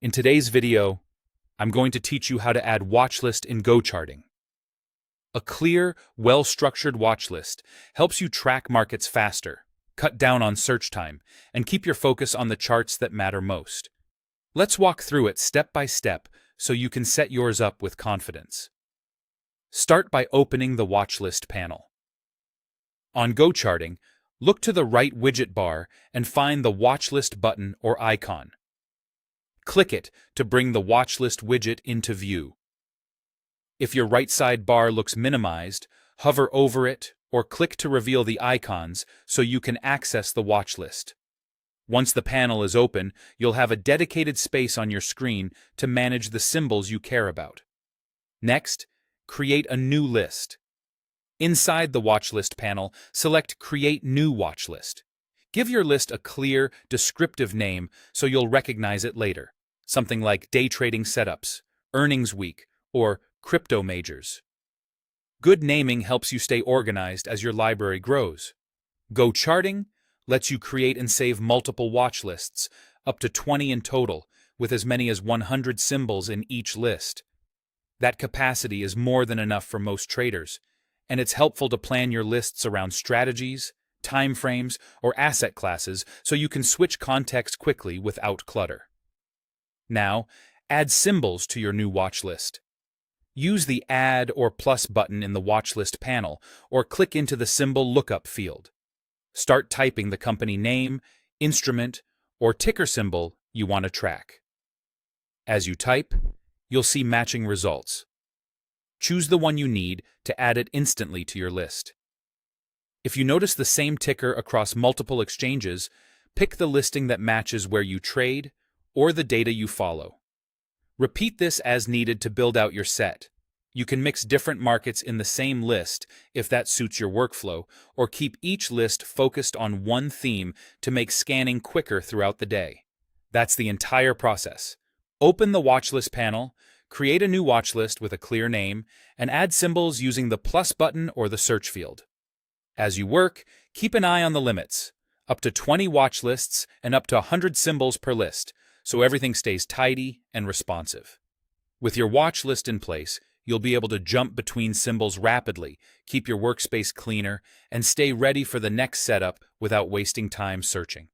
In today's video, I'm going to teach you how to add watchlist in GoCharting. A clear, well-structured watchlist helps you track markets faster, cut down on search time, and keep your focus on the charts that matter most. Let's walk through it step by step so you can set yours up with confidence. Start by opening the watchlist panel. On GoCharting, look to the right widget bar and find the watchlist button or icon. Click it to bring the watchlist widget into view. If your right side bar looks minimized, hover over it or click to reveal the icons so you can access the watchlist. Once the panel is open, you'll have a dedicated space on your screen to manage the symbols you care about. Next, create a new list. Inside the watchlist panel, select Create New Watchlist. Give your list a clear, descriptive name so you'll recognize it later. Something like Day Trading Setups, Earnings Week, or Crypto Majors. Good naming helps you stay organized as your library grows. GoCharting lets you create and save multiple watchlists, up to 20 in total, with as many as 100 symbols in each list. That capacity is more than enough for most traders, and it's helpful to plan your lists around strategies, timeframes, or asset classes so you can switch context quickly without clutter. Now, add symbols to your new watchlist. Use the Add or Plus button in the watchlist panel, or click into the symbol lookup field. Start typing the company name, instrument, or ticker symbol you want to track. As you type, you'll see matching results. Choose the one you need to add it instantly to your list. If you notice the same ticker across multiple exchanges, pick the listing that matches where you trade or the data you follow. Repeat this as needed to build out your set. You can mix different markets in the same list if that suits your workflow, or keep each list focused on one theme to make scanning quicker throughout the day. That's the entire process. Open the watchlist panel, create a new watchlist with a clear name, and add symbols using the plus button or the search field. As you work, keep an eye on the limits, up to 20 watchlists and up to 100 symbols per list, so everything stays tidy and responsive. With your watch list in place, you'll be able to jump between symbols rapidly, keep your workspace cleaner, and stay ready for the next setup without wasting time searching.